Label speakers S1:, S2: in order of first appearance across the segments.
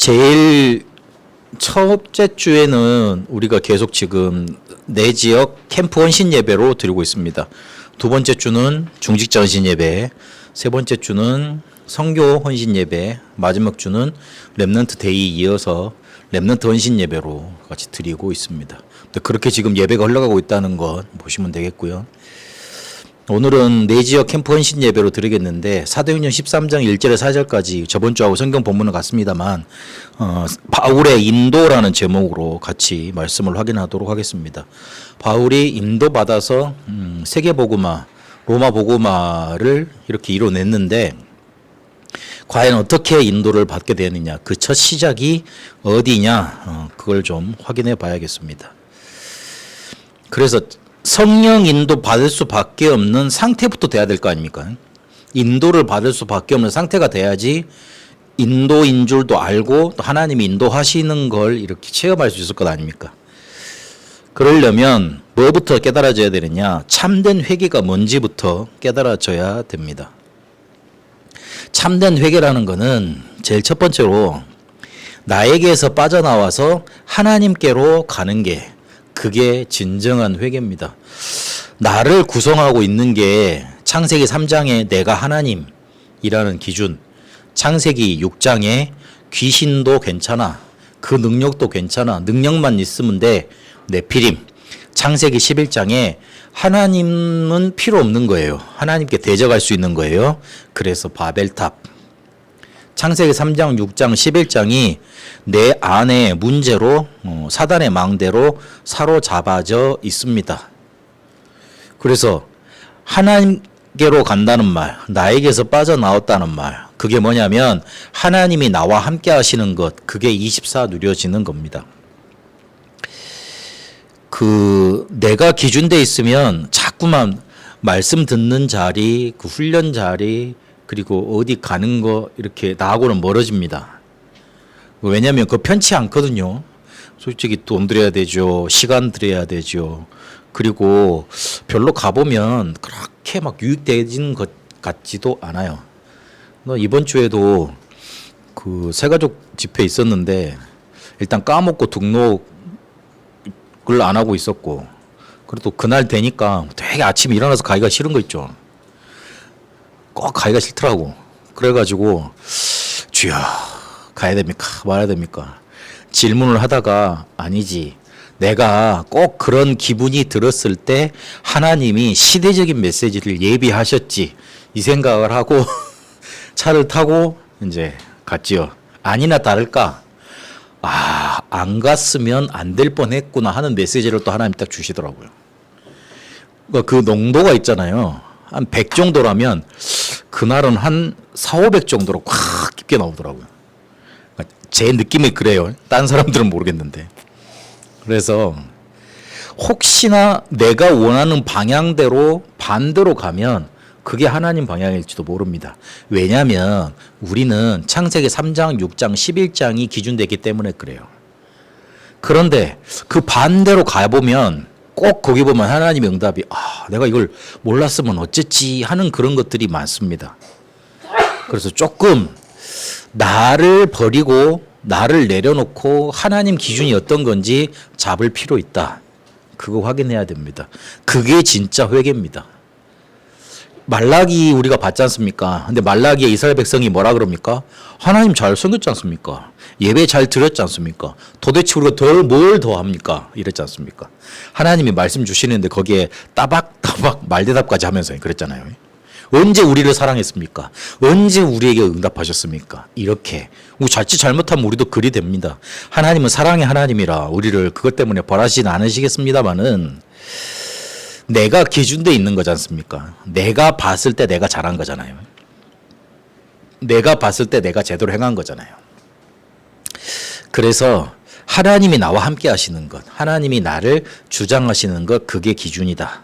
S1: 제일 첫째 주에는 우리가 계속 지금 내 지역 캠프 헌신 예배로 드리고 있습니다. 두 번째 주는 중직자 헌신 예배, 세 번째 주는 선교 헌신 예배, 마지막 주는 렘넌트 데이 이어서 렘넌트 헌신 예배로 같이 드리고 있습니다. 그렇게 지금 예배가 흘러가고 있다는 것 보시면 되겠고요. 오늘은 내 지역 캠프 헌신 예배로 드리겠는데 사도행전 13장 1절에서 4절까지 저번 주하고 성경 본문은 같습니다만 바울의 인도라는 제목으로 같이 말씀을 확인하도록 하겠습니다. 바울이 인도받아서 세계복음화, 로마 복음화를 이렇게 이뤄냈는데 과연 어떻게 인도를 받게 되느냐, 그 첫 시작이 어디냐, 그걸 좀 확인해 봐야겠습니다. 그래서 성령 인도 받을 수밖에 없는 상태부터 돼야 될 거 아닙니까? 인도를 받을 수밖에 없는 상태가 돼야지 인도인 줄도 알고 또 하나님이 인도하시는 걸 이렇게 체험할 수 있을 것 아닙니까? 그러려면 뭐부터 깨달아져야 되느냐? 참된 회개가 뭔지부터 깨달아져야 됩니다. 참된 회개라는 거는 제일 첫 번째로 나에게서 빠져나와서 하나님께로 가는 게 그게 진정한 회개입니다. 나를 구성하고 있는 게 창세기 3장에 내가 하나님이라는 기준, 창세기 6장에 귀신도 괜찮아, 그 능력도 괜찮아, 능력만 있으면 돼, 네피림, 창세기 11장에 하나님은 필요 없는 거예요. 하나님께 대적할 수 있는 거예요. 그래서 바벨탑. 창세기 3장, 6장, 11장이 내 안에 문제로 사단의 망대로 사로잡아져 있습니다. 그래서 하나님께로 간다는 말, 나에게서 빠져나왔다는 말, 그게 뭐냐면 하나님이 나와 함께 하시는 것, 그게 24 누려지는 겁니다. 내가 기준돼 있으면 자꾸만 말씀 듣는 자리, 그 훈련 자리, 그리고 어디 가는 거 이렇게 나하고는 멀어집니다. 왜냐하면 그거 편치 않거든요. 솔직히 돈 들여야 되죠. 시간 들여야 되죠. 그리고 별로 가보면 그렇게 막 유익되는 것 같지도 않아요. 이번 주에도 그 새가족 집회 있었는데 일단 까먹고 등록을 안 하고 있었고, 그래도 그날 되니까 되게 아침에 일어나서 가기가 싫은 거 있죠. 꼭 가기가 싫더라고. 그래가지고 주여 가야 됩니까? 말아야 됩니까? 질문을 하다가 아니지, 내가 꼭 그런 기분이 들었을 때 하나님이 시대적인 메시지를 예비하셨지, 이 생각을 하고 차를 타고 이제 갔지요. 아니나 다를까 안 갔으면 안 될 뻔했구나 하는 메시지를 또 하나님 딱 주시더라고요. 그러니까 그 농도가 있잖아요. 한 100 정도라면 그날은 한 4, 500 정도로 확 깊게 나오더라고요. 그러니까 제 느낌이 그래요. 딴 사람들은 모르겠는데. 그래서 혹시나 내가 원하는 방향대로 반대로 가면 그게 하나님 방향일지도 모릅니다. 왜냐하면 우리는 창세기 3장, 6장, 11장이 기준되기 때문에 그래요. 그런데 그 반대로 가보면 꼭 거기 보면 하나님의 응답이 내가 이걸 몰랐으면 어쨌지 하는 그런 것들이 많습니다. 그래서 조금 나를 버리고 나를 내려놓고 하나님 기준이 어떤 건지 잡을 필요 있다. 그거 확인해야 됩니다. 그게 진짜 회개입니다. 말라기 우리가 봤지 않습니까? 근데 말라기에 이스라엘 백성이 뭐라 그럽니까? 하나님 잘 섬겼지 않습니까? 예배 잘 드렸지 않습니까? 도대체 우리가 뭘 더 합니까? 이랬지 않습니까? 하나님이 말씀 주시는데 거기에 따박따박 말대답까지 하면서 그랬잖아요. 언제 우리를 사랑했습니까? 언제 우리에게 응답하셨습니까? 이렇게 자칫 잘못하면 우리도 그리 됩니다. 하나님은 사랑의 하나님이라 우리를 그것 때문에 벌하시진 않으시겠습니다마는 내가 기준돼 있는 거지 않습니까? 내가 봤을 때 내가 잘한 거잖아요. 내가 봤을 때 내가 제대로 행한 거잖아요. 그래서 하나님이 나와 함께 하시는 것, 하나님이 나를 주장하시는 것, 그게 기준이다.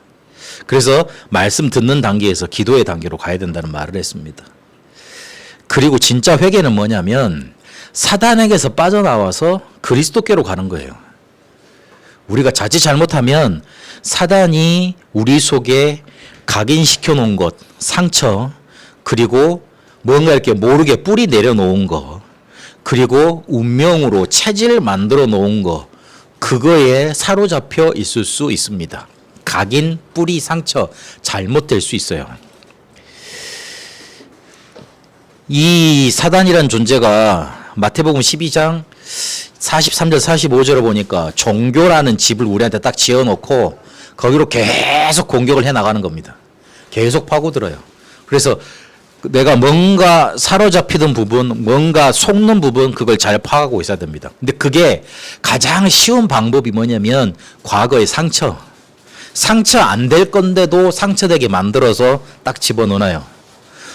S1: 그래서 말씀 듣는 단계에서 기도의 단계로 가야 된다는 말을 했습니다. 그리고 진짜 회개는 뭐냐면 사단에게서 빠져나와서 그리스도께로 가는 거예요. 우리가 자칫 잘못하면 사단이 우리 속에 각인시켜 놓은 것, 상처, 그리고 뭔가 이렇게 모르게 뿌리 내려놓은 거, 그리고 운명으로 체질 만들어 놓은 거, 그거에 사로잡혀 있을 수 있습니다. 각인, 뿌리, 상처 잘못될 수 있어요. 이 사단이란 존재가 마태복음 12장 43절 45절을 보니까 종교라는 집을 우리한테 딱 지어놓고 거기로 계속 공격을 해나가는 겁니다. 계속 파고들어요. 그래서 내가 뭔가 사로잡히던 부분, 뭔가 속는 부분, 그걸 잘 파악하고 있어야 됩니다. 근데 그게 가장 쉬운 방법이 뭐냐면 과거의 상처 안 될 건데도 상처되게 만들어서 딱 집어넣어요.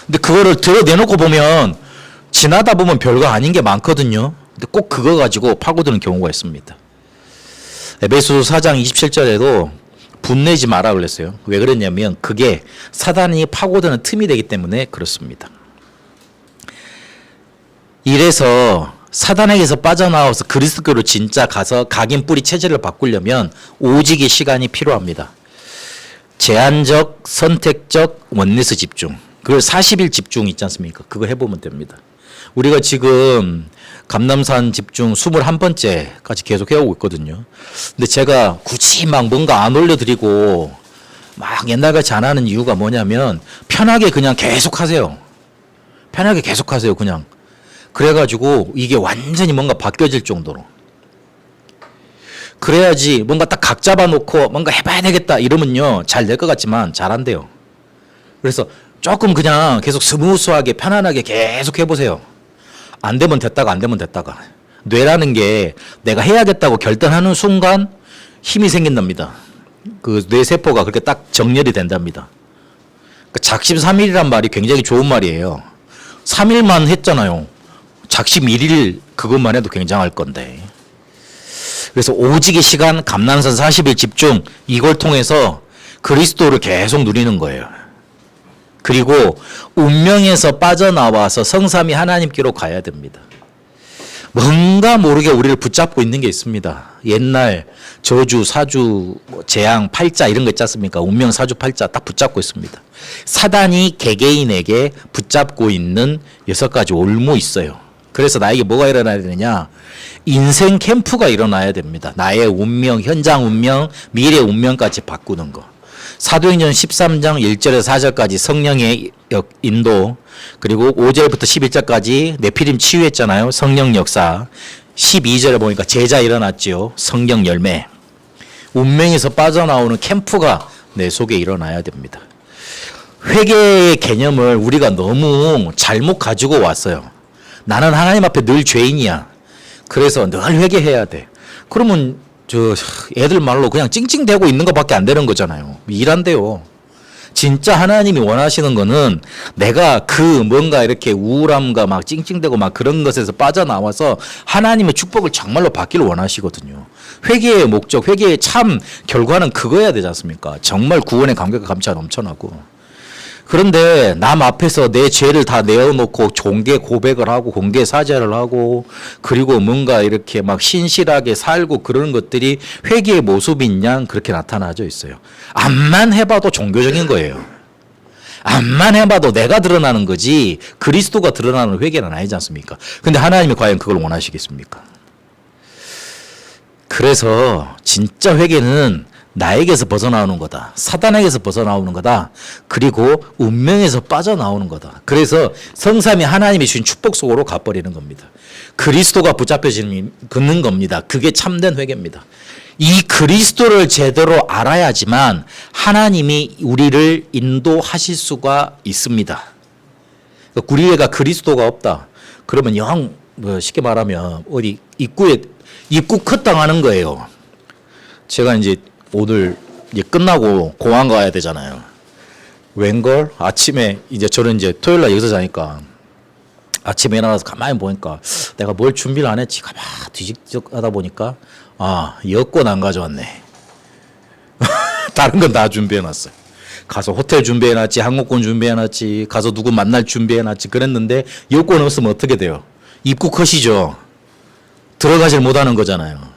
S1: 근데 그거를 드러내놓고 보면 지나다 보면 별거 아닌 게 많거든요. 근데 꼭 그거 가지고 파고드는 경우가 있습니다. 에베소서 4장 27절에도 분내지 마라 그랬어요. 왜 그랬냐면 그게 사단이 파고드는 틈이 되기 때문에 그렇습니다. 이래서 사단에게서 빠져나와서 그리스도로 진짜 가서 각인 뿌리 체질을 바꾸려면 오직의 시간이 필요합니다. 제한적, 선택적, 원리스 집중. 그걸 40일 집중 있지 않습니까? 그거 해보면 됩니다. 우리가 지금 감남산 집중 21번째까지 계속 해오고 있거든요. 근데 제가 굳이 막 뭔가 안 올려드리고 막 옛날같이 안 하는 이유가 뭐냐면 편하게 그냥 계속 하세요. 편하게 계속 하세요. 그냥. 그래가지고 이게 완전히 뭔가 바뀌어질 정도로. 그래야지 뭔가 딱 각 잡아놓고 뭔가 해봐야 되겠다 이러면요. 잘 될 것 같지만 잘 안 돼요. 그래서 조금 그냥 계속 스무스하게 편안하게 계속 해보세요. 안 되면 됐다가 안 되면 됐다가. 뇌라는 게 내가 해야겠다고 결단하는 순간 힘이 생긴답니다. 그 뇌세포가 그렇게 딱 정렬이 된답니다. 그러니까 작심삼일이란 말이 굉장히 좋은 말이에요. 3일만 했잖아요. 작심 1일 그것만 해도 굉장할 건데. 그래서 오직의 시간, 감난산 40일 집중, 이걸 통해서 그리스도를 계속 누리는 거예요. 그리고 운명에서 빠져나와서 성삼위 하나님께로 가야 됩니다. 뭔가 모르게 우리를 붙잡고 있는 게 있습니다. 옛날 저주, 사주, 재앙, 팔자 이런 거 있지 않습니까? 운명, 사주, 팔자 딱 붙잡고 있습니다. 사단이 개개인에게 붙잡고 있는 6가지 올무 있어요. 그래서 나에게 뭐가 일어나야 되느냐? 인생 캠프가 일어나야 됩니다. 나의 운명, 현장 운명, 미래 운명까지 바꾸는 거. 사도행전 13장 1절에서 4절까지 성령의 인도, 그리고 5절부터 11절까지 네피림 치유했잖아요. 성령 역사. 12절에 보니까 제자 일어났지요. 성령 열매. 운명에서 빠져나오는 캠프가 내 속에 일어나야 됩니다. 회개의 개념을 우리가 너무 잘못 가지고 왔어요. 나는 하나님 앞에 늘 죄인이야. 그래서 늘 회개해야 돼. 그러면 저 애들 말로 그냥 찡찡대고 있는 것밖에 안 되는 거잖아요. 일한대요. 진짜 하나님이 원하시는 거는 내가 그 뭔가 이렇게 우울함과 막 찡찡대고 막 그런 것에서 빠져나와서 하나님의 축복을 정말로 받기를 원하시거든요. 회개의 목적, 회개의 참 결과는 그거여야 되지 않습니까? 정말 구원의 감격과 감취가 넘쳐나고. 그런데 남 앞에서 내 죄를 다 내어놓고 공개 고백을 하고 공개 사죄를 하고 그리고 뭔가 이렇게 막 신실하게 살고 그러는 것들이 회개의 모습인 양 그렇게 나타나져 있어요. 암만 해봐도 종교적인 거예요. 암만 해봐도 내가 드러나는 거지 그리스도가 드러나는 회개는 아니지 않습니까? 근데 하나님이 과연 그걸 원하시겠습니까? 그래서 진짜 회개는 나에게서 벗어나오는 거다. 사단에게서 벗어나오는 거다. 그리고 운명에서 빠져나오는 거다. 그래서 성삼위 하나님이 주신 축복 속으로 가버리는 겁니다. 그리스도가 붙잡혀지는 겁니다. 그게 참된 회개입니다. 이 그리스도를 제대로 알아야지만 하나님이 우리를 인도하실 수가 있습니다. 우리가 그리스도가 없다. 그러면 영 쉽게 말하면 어디 입국 컷당하는 거예요. 제가 이제 오늘 이제 끝나고 공항 가야 되잖아요. 웬걸 아침에 이제 저는 이제 토요일 날 여기서 자니까 아침에 일어나서 가만히 보니까 내가 뭘 준비를 안 했지 가만 뒤직적 하다 보니까 아 여권 안 가져왔네. 다른 건 다 준비해놨어요. 가서 호텔 준비해놨지, 항공권 준비해놨지, 가서 누구 만날 준비해놨지 그랬는데 여권 없으면 어떻게 돼요? 입국 컷이죠. 들어가질 못하는 거잖아요.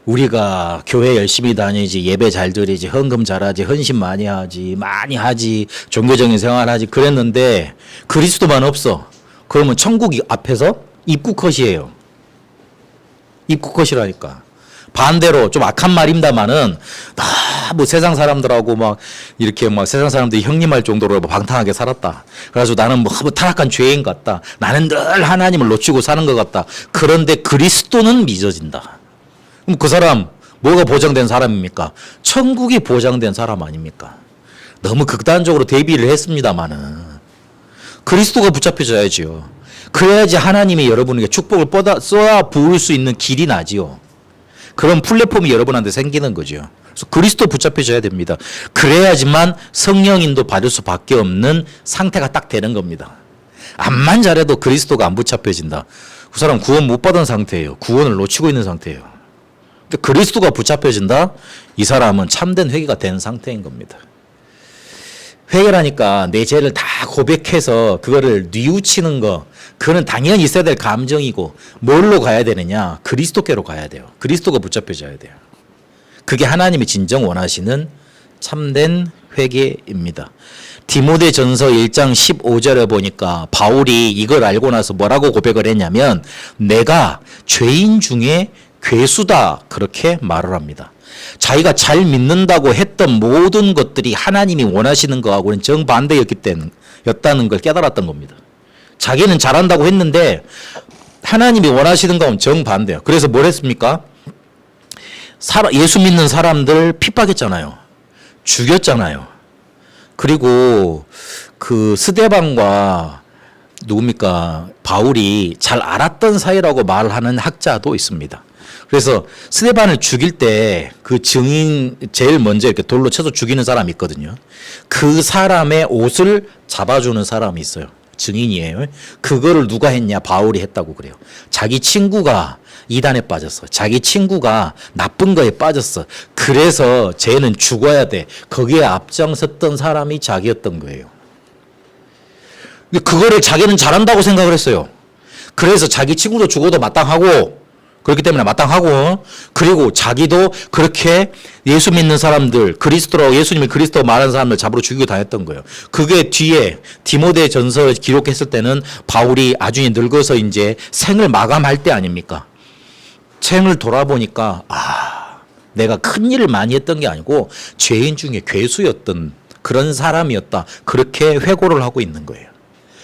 S1: 우리가 교회 열심히 다니지, 예배 잘 드리지, 헌금 잘하지, 헌신 많이 하지, 종교적인 생활하지 그랬는데 그리스도만 없어. 그러면 천국 앞에서 입국컷이에요. 입국컷이라니까. 반대로 좀 악한 말입니다만은 뭐 세상 사람들하고 막 이렇게 막 세상 사람들이 형님할 정도로 방탕하게 살았다. 그래가지고 나는 뭐 타락한 죄인 같다. 나는 늘 하나님을 놓치고 사는 것 같다. 그런데 그리스도는 믿어진다. 그럼 그 사람 뭐가 보장된 사람입니까? 천국이 보장된 사람 아닙니까? 너무 극단적으로 대비를 했습니다마는 그리스도가 붙잡혀져야지요. 그래야지 하나님이 여러분에게 축복을 쏟아 부을 수 있는 길이 나지요. 그런 플랫폼이 여러분한테 생기는 거죠. 그래서 그리스도 붙잡혀져야 됩니다. 그래야지만 성령인도 받을 수밖에 없는 상태가 딱 되는 겁니다. 암만 잘해도 그리스도가 안 붙잡혀진다. 그 사람 구원 못 받은 상태예요. 구원을 놓치고 있는 상태예요. 근데 그리스도가 붙잡혀진다? 이 사람은 참된 회개가 된 상태인 겁니다. 회개라니까 내 죄를 다 고백해서 그거를 뉘우치는 거, 그거는 당연히 있어야 될 감정이고, 뭘로 가야 되느냐? 그리스도께로 가야 돼요. 그리스도가 붙잡혀져야 돼요. 그게 하나님이 진정 원하시는 참된 회개입니다. 디모데전서 1장 15절에 보니까 바울이 이걸 알고 나서 뭐라고 고백을 했냐면 내가 죄인 중에 괴수다 그렇게 말을 합니다. 자기가 잘 믿는다고 했던 모든 것들이 하나님이 원하시는 거하고는 정반대였다는 걸 깨달았던 겁니다. 자기는 잘한다고 했는데 하나님이 원하시는 거하고는 정반대예요. 그래서 뭘 했습니까? 예수 믿는 사람들 핍박했잖아요. 죽였잖아요. 그리고 그 스데반과 누굽니까? 바울이 잘 알았던 사이라고 말하는 학자도 있습니다. 그래서 스데반을 죽일 때 그 증인 제일 먼저 이렇게 돌로 쳐서 죽이는 사람이 있거든요. 그 사람의 옷을 잡아주는 사람이 있어요. 증인이에요. 그거를 누가 했냐? 바울이 했다고 그래요. 자기 친구가 이단에 빠졌어. 자기 친구가 나쁜 거에 빠졌어. 그래서 쟤는 죽어야 돼. 거기에 앞장섰던 사람이 자기였던 거예요. 그거를 자기는 잘한다고 생각을 했어요. 그래서 자기 친구도 죽어도 마땅하고, 그렇기 때문에 마땅하고, 그리고 자기도 그렇게 예수 믿는 사람들, 그리스도라고 예수님이 그리스도 말하는 사람들 잡으러 죽이고 다녔던 거예요. 그게 뒤에 디모데 전서를 기록했을 때는 바울이 아주 늙어서 이제 생을 마감할 때 아닙니까? 생을 돌아보니까 내가 큰 일을 많이 했던 게 아니고 죄인 중에 괴수였던 그런 사람이었다. 그렇게 회고를 하고 있는 거예요.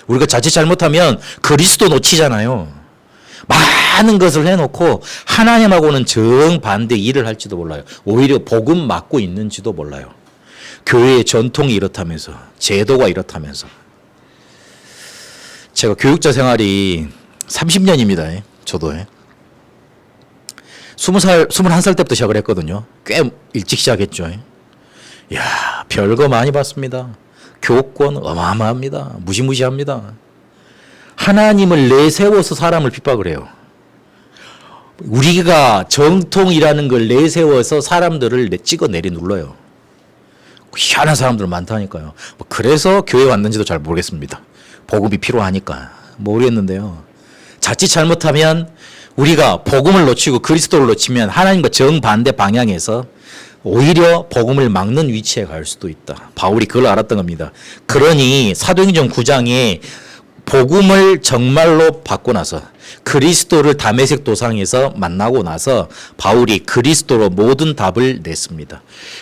S1: 우리가 자칫 잘못하면 그리스도 놓치잖아요. 많은 것을 해놓고 하나님하고는 정반대 일을 할지도 몰라요. 오히려 복음 맞고 있는지도 몰라요. 교회의 전통이 이렇다면서, 제도가 이렇다면서. 제가 교육자 생활이 30년입니다. 저도. 21살 때부터 시작을 했거든요. 꽤 일찍 시작했죠. 이야, 별거 많이 봤습니다. 교권 어마어마합니다. 무시무시합니다. 하나님을 내세워서 사람을 핍박을 해요. 우리가 정통이라는 걸 내세워서 사람들을 찍어 내리 눌러요. 희한한 사람들 많다니까요. 그래서 교회 왔는지도 잘 모르겠습니다. 복음이 필요하니까 모르겠는데요. 자칫 잘못하면 우리가 복음을 놓치고 그리스도를 놓치면 하나님과 정반대 방향에서 오히려 복음을 막는 위치에 갈 수도 있다. 바울이 그걸 알았던 겁니다. 그러니 사도행전 9장에 복음을 정말로 받고 나서 그리스도를 다메섹 도상에서 만나고 나서 바울이 그리스도로 모든 답을 냈습니다.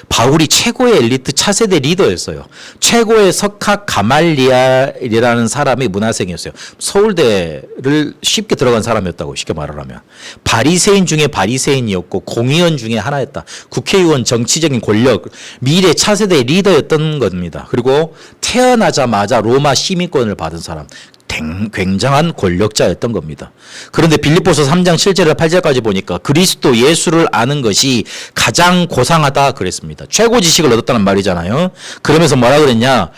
S1: 바울이 최고의 엘리트 차세대 리더였어요. 최고의 석학 가말리알이라는 사람이 문화생이었어요. 서울대를 쉽게 들어간 사람이었다고 쉽게 말을 하면. 바리새인 중에 바리새인이었고 공의원 중에 하나였다. 국회의원 정치적인 권력 미래 차세대 리더였던 겁니다. 그리고 태어나자마자 로마 시민권을 받은 사람. 굉장한 권력자였던 겁니다. 그런데 빌립보서 3장 7절에서 8절까지 보니까 그리스도 예수를 아는 것이 가장 고상하다 그랬습니다. 최고 지식을 얻었다는 말이잖아요. 그러면서 뭐라 그랬냐?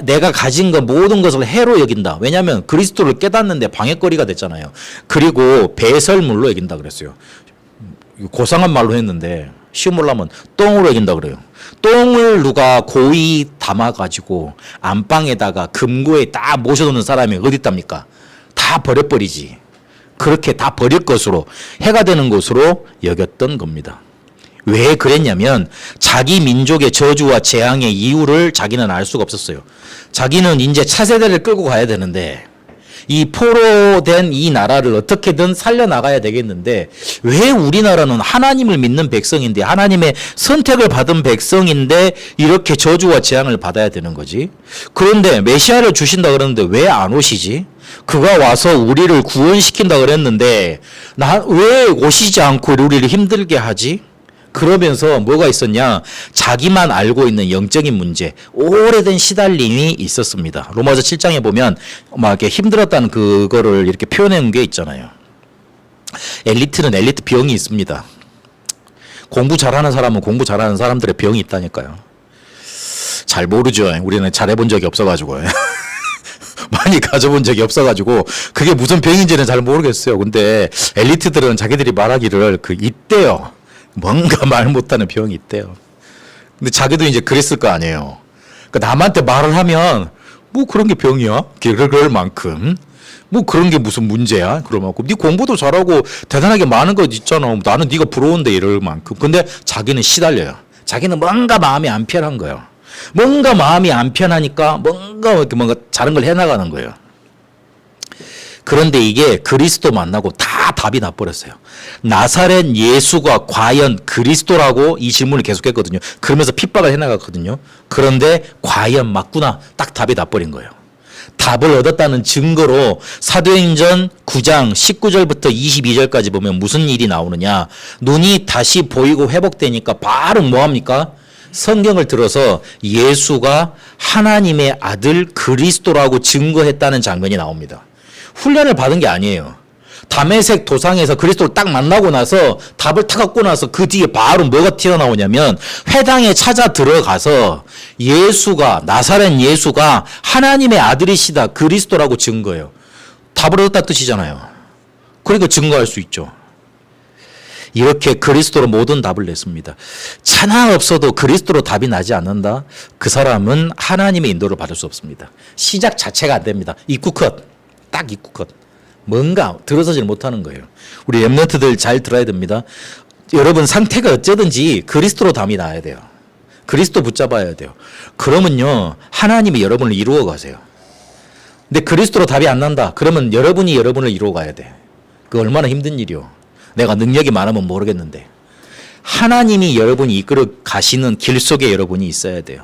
S1: 내가 가진 것 모든 것을 해로 여긴다. 왜냐하면 그리스도를 깨닫는데 방해거리가 됐잖아요. 그리고 배설물로 여긴다 그랬어요. 고상한 말로 했는데 쉬운 말로 하면 똥으로 여긴다 그래요. 똥을 누가 고이 담아가지고 안방에다가 금고에 딱 모셔놓는 사람이 어디 있답니까? 다 버려버리지. 그렇게 다 버릴 것으로 해가 되는 것으로 여겼던 겁니다. 왜 그랬냐면 자기 민족의 저주와 재앙의 이유를 자기는 알 수가 없었어요. 자기는 이제 차세대를 끌고 가야 되는데 이 포로된 이 나라를 어떻게든 살려나가야 되겠는데 왜 우리나라는 하나님을 믿는 백성인데 하나님의 선택을 받은 백성인데 이렇게 저주와 재앙을 받아야 되는 거지? 그런데 메시아를 주신다 그러는데 왜 안 오시지? 그가 와서 우리를 구원시킨다 그랬는데 왜 오시지 않고 우리를 힘들게 하지? 그러면서 뭐가 있었냐? 자기만 알고 있는 영적인 문제, 오래된 시달림이 있었습니다. 로마서 7장에 보면 막 이렇게 힘들었다는 그거를 이렇게 표현해 놓은 게 있잖아요. 엘리트는 엘리트 병이 있습니다. 공부 잘하는 사람은 공부 잘하는 사람들의 병이 있다니까요. 잘 모르죠. 우리는 잘해본 적이 없어가지고. 많이 가져본 적이 없어가지고 그게 무슨 병인지는 잘 모르겠어요. 근데 엘리트들은 자기들이 말하기를 있대요. 뭔가 말 못하는 병이 있대요. 근데 자기도 이제 그랬을 거 아니에요. 그러니까 남한테 말을 하면 뭐 그런 게 병이야? 그럴 만큼. 뭐 그런 게 무슨 문제야? 그럴 만큼. 네 공부도 잘하고 대단하게 많은 거 있잖아. 나는 네가 부러운데 이럴 만큼. 근데 자기는 시달려요. 자기는 뭔가 마음이 안 편한 거예요. 뭔가 마음이 안 편하니까 뭔가 다른 걸 해나가는 거예요. 그런데 이게 그리스도 만나고 다 답이 나버렸어요. 나사렛 예수가 과연 그리스도라고 이 질문을 계속했거든요. 그러면서 핍박을 해나갔거든요. 그런데 과연 맞구나. 딱 답이 나버린 거예요. 답을 얻었다는 증거로 사도행전 9장 19절부터 22절까지 보면 무슨 일이 나오느냐. 눈이 다시 보이고 회복되니까 바로 뭐합니까? 성경을 들어서 예수가 하나님의 아들 그리스도라고 증거했다는 장면이 나옵니다. 훈련을 받은 게 아니에요. 다메섹 도상에서 그리스도를 딱 만나고 나서 답을 탁 갖고 나서 그 뒤에 바로 뭐가 튀어나오냐면 회당에 찾아 들어가서 예수가 나사렛 예수가 하나님의 아들이시다 그리스도라고 증거해요. 답을 얻었다 뜻이잖아요. 그러니까 증거할 수 있죠. 이렇게 그리스도로 모든 답을 냈습니다. 차나 없어도 그리스도로 답이 나지 않는다? 그 사람은 하나님의 인도를 받을 수 없습니다. 시작 자체가 안 됩니다. 입구 컷. 딱 입구 컷. 뭔가 들어서질 못하는 거예요. 우리 랩런트들 잘 들어야 됩니다. 여러분 상태가 어쩌든지 그리스도로 답이 나야 돼요. 그리스도 붙잡아야 돼요. 그러면요 하나님이 여러분을 이루어 가세요. 근데 그리스도로 답이 안 난다. 그러면 여러분이 여러분을 이루어 가야 돼. 그 얼마나 힘든 일이요. 내가 능력이 많으면 모르겠는데 하나님이 여러분이 이끌어 가시는 길 속에 여러분이 있어야 돼요.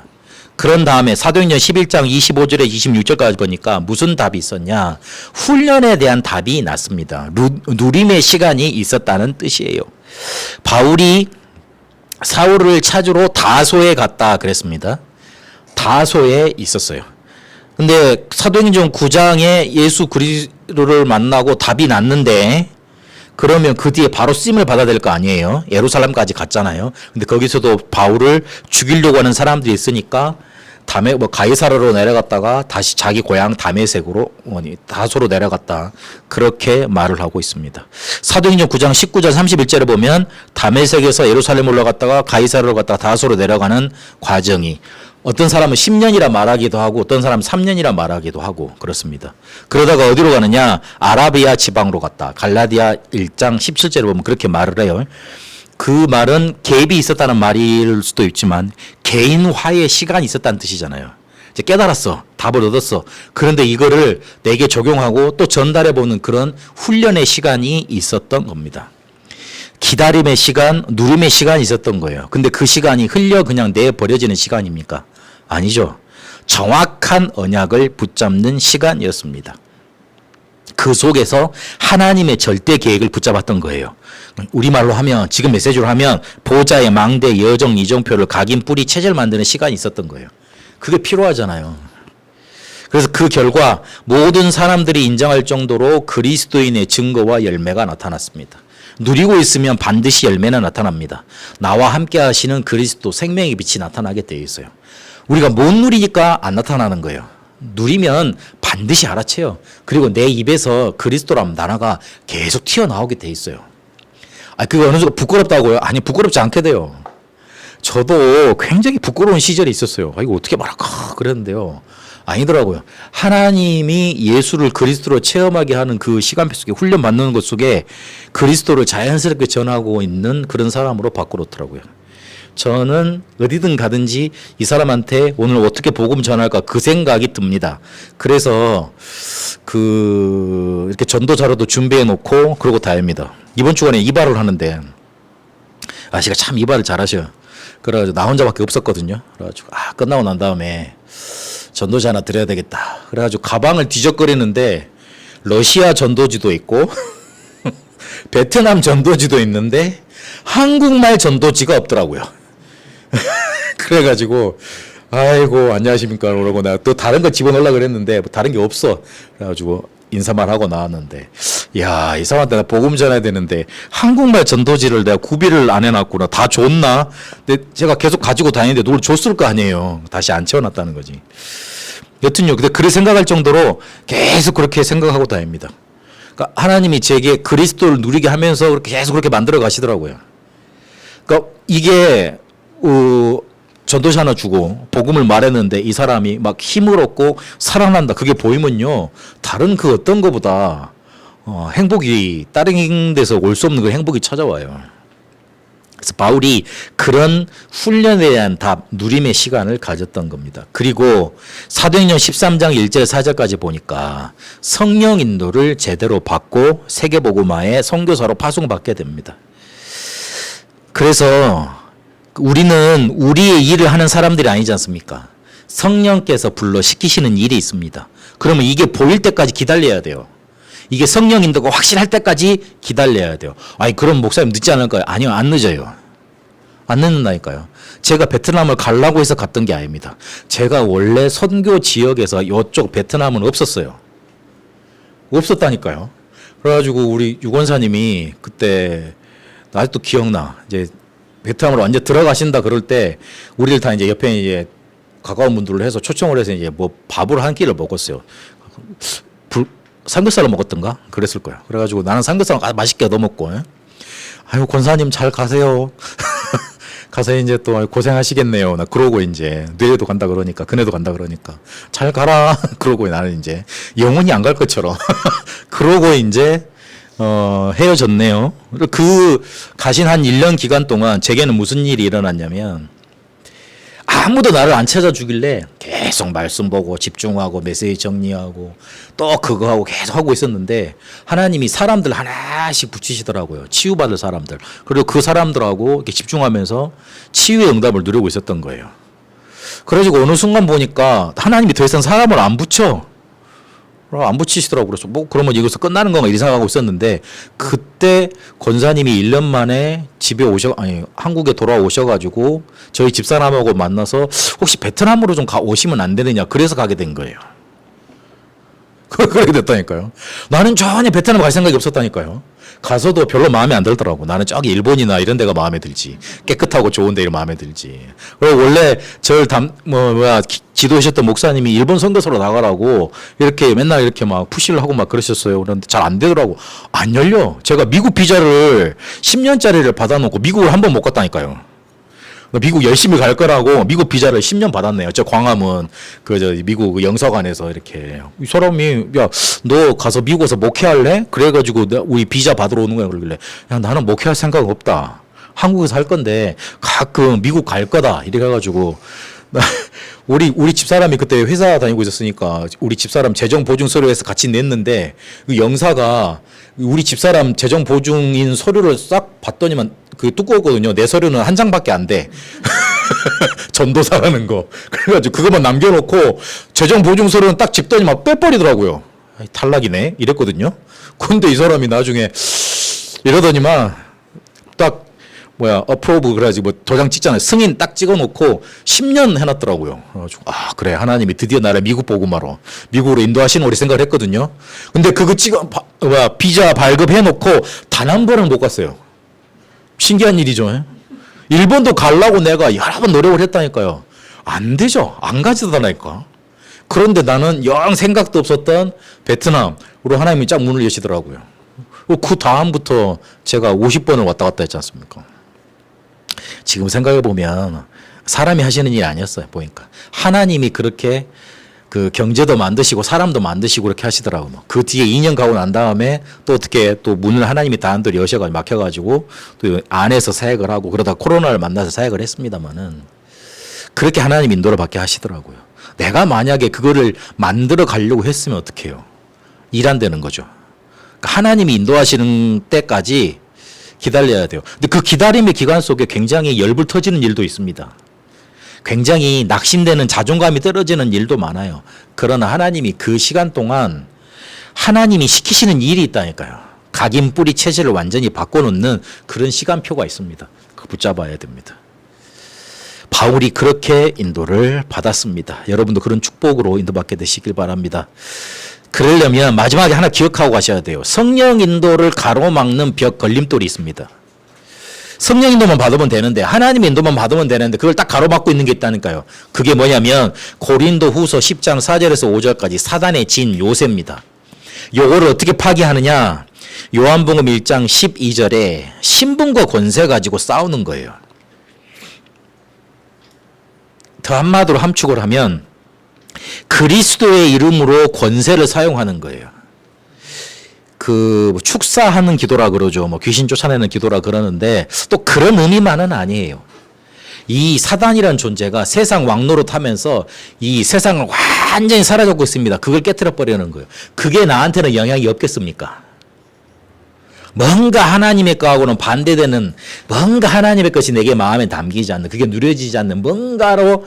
S1: 그런 다음에 사도행전 11장 25절에 26절까지 보니까 무슨 답이 있었냐. 훈련에 대한 답이 났습니다. 누림의 시간이 있었다는 뜻이에요. 바울이 사울을 찾으러 다소에 갔다 그랬습니다. 다소에 있었어요. 근데 사도행전 9장에 예수 그리스도를 만나고 답이 났는데 그러면 그 뒤에 바로 쓰임을 받아야 될 거 아니에요. 예루살렘까지 갔잖아요. 근데 거기서도 바울을 죽이려고 하는 사람들이 있으니까 가이사르로 내려갔다가 다시 자기 고향 다메섹으로 다소로 내려갔다. 그렇게 말을 하고 있습니다. 사도행전 9장 19절 31절에 보면 다메섹에서 예루살렘 올라갔다가 가이사르로 갔다가 다소로 내려가는 과정이 어떤 사람은 10년이라 말하기도 하고 어떤 사람은 3년이라 말하기도 하고 그렇습니다. 그러다가 어디로 가느냐? 아라비아 지방으로 갔다. 갈라디아 1장 17절에 보면 그렇게 말을 해요. 그 말은 갭이 있었다는 말일 수도 있지만 개인화의 시간이 있었다는 뜻이잖아요. 이제 깨달았어. 답을 얻었어. 그런데 이거를 내게 적용하고 또 전달해보는 그런 훈련의 시간이 있었던 겁니다. 기다림의 시간, 누름의 시간이 있었던 거예요. 근데 그 시간이 흘려 그냥 내버려지는 시간입니까? 아니죠. 정확한 언약을 붙잡는 시간이었습니다. 그 속에서 하나님의 절대 계획을 붙잡았던 거예요. 우리말로 하면 지금 메시지로 하면 보좌의 망대 여정 이정표를 각인 뿌리 체제를 만드는 시간이 있었던 거예요. 그게 필요하잖아요. 그래서 그 결과 모든 사람들이 인정할 정도로 그리스도인의 증거와 열매가 나타났습니다. 누리고 있으면 반드시 열매는 나타납니다. 나와 함께 하시는 그리스도 생명의 빛이 나타나게 되어 있어요. 우리가 못 누리니까 안 나타나는 거예요. 누리면 반드시 알아채요. 그리고 내 입에서 그리스도라는 단어가 계속 튀어나오게 돼 있어요. 그거 어느 정도 부끄럽다고요? 아니, 부끄럽지 않게 돼요. 저도 굉장히 부끄러운 시절이 있었어요. 이거 어떻게 말할까 그랬는데요. 아니더라고요. 하나님이 예수를 그리스도로 체험하게 하는 그 시간표 속에 훈련받는 것 속에 그리스도를 자연스럽게 전하고 있는 그런 사람으로 바꾸었더라고요. 저는 어디든 가든지 이 사람한테 오늘 어떻게 복음 전할까 그 생각이 듭니다. 그래서 이렇게 전도 자료도 준비해 놓고 그러고 다닙니다. 이번 주간에 이발을 하는데 아씨가 참 이발을 잘하셔. 그래가지고 나 혼자밖에 없었거든요. 그래가지고 끝나고 난 다음에 전도지 하나 드려야 되겠다. 그래가지고 가방을 뒤적거리는데 러시아 전도지도 있고 베트남 전도지도 있는데 한국말 전도지가 없더라고요. 그래가지고 아이고 안녕하십니까 그러고 내가 또 다른 거 집어넣으려고 그랬는데 뭐 다른 게 없어. 그래가지고 인사만 하고 나왔는데 야, 이 사람한테 나 복음 전해야 되는데 한국말 전도지를 내가 구비를 안 해놨구나. 다 줬나? 근데 제가 계속 가지고 다니는데 누굴 줬을 거 아니에요. 다시 안 채워놨다는 거지. 여튼요. 근데 그래 생각할 정도로 계속 그렇게 생각하고 다닙니다. 그러니까 하나님이 제게 그리스도를 누리게 하면서 계속 그렇게 만들어 가시더라고요. 그러니까 이게 전도지 하나 주고 복음을 말했는데 이 사람이 막 힘을 얻고 살아난다. 그게 보이면요. 다른 그 어떤 것보다 행복이 다른 데서 올 수 없는 그 행복이 찾아와요. 그래서 바울이 그런 훈련에 대한 답, 누림의 시간을 가졌던 겁니다. 그리고 사도행전 13장 1절 4절까지 보니까 성령 인도를 제대로 받고 세계복음화의 선교사로 파송받게 됩니다. 그래서 우리는 우리의 일을 하는 사람들이 아니지 않습니까? 성령께서 불러 시키시는 일이 있습니다. 그러면 이게 보일 때까지 기다려야 돼요. 이게 성령 인도가 확실할 때까지 기다려야 돼요. 아니 그럼 목사님 늦지 않을까요? 아니요, 안 늦어요. 안 늦는다니까요. 제가 베트남을 가려고 해서 갔던 게 아닙니다. 제가 원래 선교 지역에서 이쪽 베트남은 없었어요. 없었다니까요. 그래가지고 우리 유권사님이 그때 아직도 기억나. 이제 베트남으로 완전 들어가신다 그럴 때 우리를 다 이제 옆에 이제 가까운 분들을 해서 초청을 해서 이제 뭐 밥을 한 끼를 먹었어요. 삼겹살을 먹었던가? 그랬을 거야. 그래가지고 나는 삼겹살 맛있게 얻어먹고, 아유, 권사님 잘 가세요. 가서 이제 또 고생하시겠네요. 나 그러고 이제 뇌에도 간다 그러니까, 그네도 간다 그러니까, 잘 가라. 그러고 나는 이제 영원히 안 갈 것처럼. 그러고 이제, 헤어졌네요. 그 가신 한 1년 기간 동안 제게는 무슨 일이 일어났냐면, 아무도 나를 안 찾아주길래 계속 말씀 보고 집중하고 메시지 정리하고 또 그거 하고 계속 하고 있었는데 하나님이 사람들 하나씩 붙이시더라고요. 치유받을 사람들. 그리고 그 사람들하고 이렇게 집중하면서 치유의 응답을 누리고 있었던 거예요. 그래가지고 어느 순간 보니까 하나님이 더 이상 사람을 안 붙여. 안 붙이시더라고요. 그래서 뭐 그러면 여기서 끝나는 건가 이렇게 생각하고 있었는데 그때 권사님이 1년 만에 한국에 돌아오셔가지고 저희 집사람하고 만나서 혹시 베트남으로 좀 오시면 안 되느냐 그래서 가게 된 거예요. 그렇게 됐다니까요. 나는 전혀 베트남 갈 생각이 없었다니까요. 가서도 별로 마음에 안 들더라고. 나는 저기 일본이나 이런 데가 마음에 들지. 깨끗하고 좋은 데가 마음에 들지. 그리고 원래 지도하셨던 목사님이 일본 선교사로 나가라고 이렇게 맨날 이렇게 막 푸시를 하고 막 그러셨어요. 그런데 잘 안 되더라고. 안 열려. 제가 미국 비자를 10년짜리를 받아놓고 미국을 한 번 못 갔다니까요. 미국 열심히 갈 거라고 미국 비자를 10년 받았네요. 저 광화문 미국 영사관에서 이렇게 이 사람이 야 너 가서 미국에서 목회할래? 그래가지고 우리 비자 받으러 오는 거야. 그러길래 야 나는 목회할 생각 없다. 한국에서 할 건데 가끔 미국 갈 거다. 이래가지고 우리 집사람이 그때 회사 다니고 있었으니까 우리 집사람 재정 보증 서류에서 같이 냈는데 그 영사가 우리 집사람 재정 보증인 서류를 싹 봤더니만 그 두꺼웠거든요. 내 서류는 한 장밖에 안 돼. 전도사라는 거. 그래가지고 그것만 남겨놓고 재정 보증 서류는 딱 집더니만 빼버리더라고요. 탈락이네. 이랬거든요. 근데 이 사람이 나중에 이러더니만 딱 어프로브 그래가지고 도장 찍잖아요. 승인 딱 찍어놓고 10년 해놨더라고요. 그래가지고 그래 하나님이 드디어 나를 미국 복음화로 미국으로 인도하시는 우리 생각을 했거든요. 근데 그거 비자 발급해놓고 단 한 번은 못 갔어요. 신기한 일이죠. 일본도 가려고 내가 여러 번 노력을 했다니까요. 안 되죠. 안 가지더라니까. 그런데 나는 영 생각도 없었던 베트남으로 하나님이 쫙 문을 여시더라고요. 그 다음부터 제가 50번을 왔다 갔다 했지 않습니까? 지금 생각해 보면 사람이 하시는 일이 아니었어요. 보니까 하나님이 그렇게 그 경제도 만드시고 사람도 만드시고 그렇게 하시더라고요. 그 뒤에 2년 가고 난 다음에 또 어떻게 또 문을 하나님이 단도리 여셔가지고 막혀가지고 또 안에서 사역을 하고 그러다 코로나를 만나서 사역을 했습니다만은 그렇게 하나님 인도를 받게 하시더라고요. 내가 만약에 그거를 만들어 가려고 했으면 어떡해요? 일 안 되는 거죠. 그러니까 하나님이 인도하시는 때까지 기다려야 돼요. 근데 그 기다림의 기간 속에 굉장히 열불 터지는 일도 있습니다. 굉장히 낙심되는 자존감이 떨어지는 일도 많아요. 그러나 하나님이 그 시간 동안 하나님이 시키시는 일이 있다니까요. 각인 뿌리 체질을 완전히 바꿔놓는 그런 시간표가 있습니다. 그거 붙잡아야 됩니다. 바울이 그렇게 인도를 받았습니다. 여러분도 그런 축복으로 인도받게 되시길 바랍니다. 그러려면 마지막에 하나 기억하고 가셔야 돼요. 성령 인도를 가로막는 벽 걸림돌이 있습니다. 성령 인도만 받으면 되는데 하나님의 인도만 받으면 되는데 그걸 딱 가로막고 있는 게 있다니까요. 그게 뭐냐면 고린도 후서 10장 4절에서 5절까지 사단의 진 요새입니다. 요거를 어떻게 파괴하느냐. 요한복음 1장 12절에 신분과 권세 가지고 싸우는 거예요. 더 한마디로 함축을 하면 그리스도의 이름으로 권세를 사용하는 거예요. 그 축사하는 기도라 그러죠. 뭐 귀신 쫓아내는 기도라 그러는데 또 그런 의미만은 아니에요. 이 사단이라는 존재가 세상 왕노릇 하면서 이 세상을 완전히 사로잡고 있습니다. 그걸 깨트려 버리는 거예요. 그게 나한테는 영향이 없겠습니까? 뭔가 하나님의 거하고는 반대되는 뭔가 하나님의 것이 내게 마음에 담기지 않는 그게 누려지지 않는 뭔가로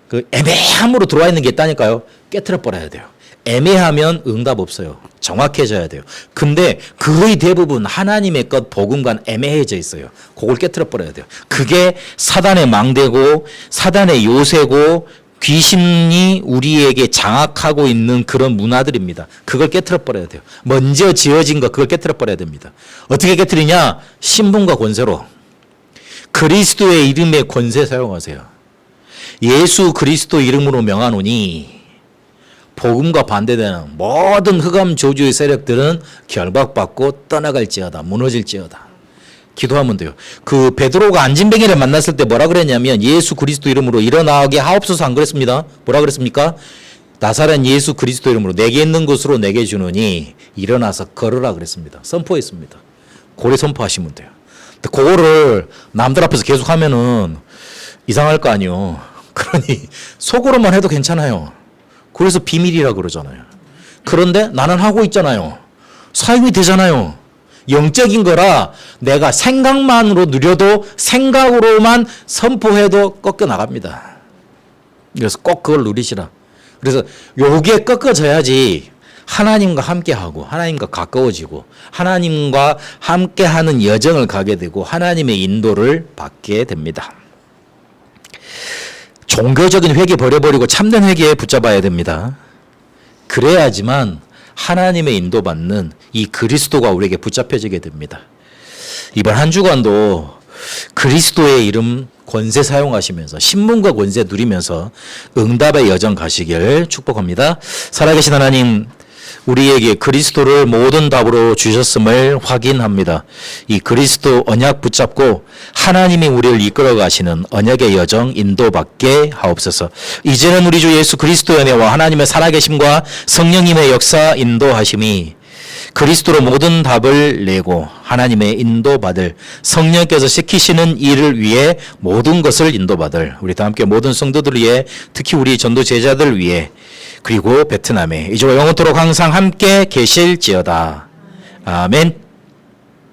S1: 그 애매함으로 들어와 있는 게 있다니까요. 깨트려 버려야 돼요. 애매하면 응답 없어요. 정확해져야 돼요. 근데 거의 대부분 하나님의 것 복음과는 애매해져 있어요. 그걸 깨트려 버려야 돼요. 그게 사단의 망대고 사단의 요새고 귀신이 우리에게 장악하고 있는 그런 문화들입니다. 그걸 깨트려 버려야 돼요. 먼저 지어진 것 그걸 깨트려 버려야 됩니다. 어떻게 깨트리냐? 신분과 권세로. 그리스도의 이름의 권세 사용하세요. 예수 그리스도 이름으로 명하노니 복음과 반대되는 모든 흑암 저주의 세력들은 결박받고 떠나갈지어다. 무너질지어다. 기도하면 돼요. 그 베드로가 안진뱅이를 만났을 때 뭐라 그랬냐면 예수 그리스도 이름으로 일어나게 하옵소서 안 그랬습니다. 뭐라 그랬습니까? 나사렛 예수 그리스도 이름으로 내게 있는 것으로 내게 주느니 일어나서 걸으라 그랬습니다. 선포했습니다. 고래 선포하시면 돼요. 근데 그거를 남들 앞에서 계속 하면은 이상할 거 아니에요. 그러니 속으로만 해도 괜찮아요. 그래서 비밀이라 그러잖아요. 그런데 나는 하고 있잖아요. 사용이 되잖아요. 영적인 거라 내가 생각만으로 누려도 생각으로만 선포해도 꺾여 나갑니다. 그래서 꼭 그걸 누리시라. 그래서 요게 꺾어져야지 하나님과 함께하고 하나님과 가까워지고 하나님과 함께하는 여정을 가게 되고 하나님의 인도를 받게 됩니다. 종교적인 회개 버려버리고 참된 회개에 붙잡아야 됩니다. 그래야지만 하나님의 인도받는 이 그리스도가 우리에게 붙잡혀지게 됩니다. 이번 한 주간도 그리스도의 이름 권세 사용하시면서 신분과 권세 누리면서 응답의 여정 가시길 축복합니다. 살아계신 하나님, 우리에게 그리스도를 모든 답으로 주셨음을 확인합니다. 이 그리스도 언약 붙잡고 하나님이 우리를 이끌어 가시는 언약의 여정 인도받게 하옵소서. 이제는 우리 주 예수 그리스도의 은혜와 하나님의 살아계심과 성령님의 역사 인도하심이 그리스도로 모든 답을 내고 하나님의 인도받을 성령께서 시키시는 일을 위해 모든 것을 인도받을 우리 다 함께 모든 성도들 위해 특히 우리 전도 제자들 위해 그리고 베트남에 이제와 영원토록 항상 함께 계실지어다. 아멘.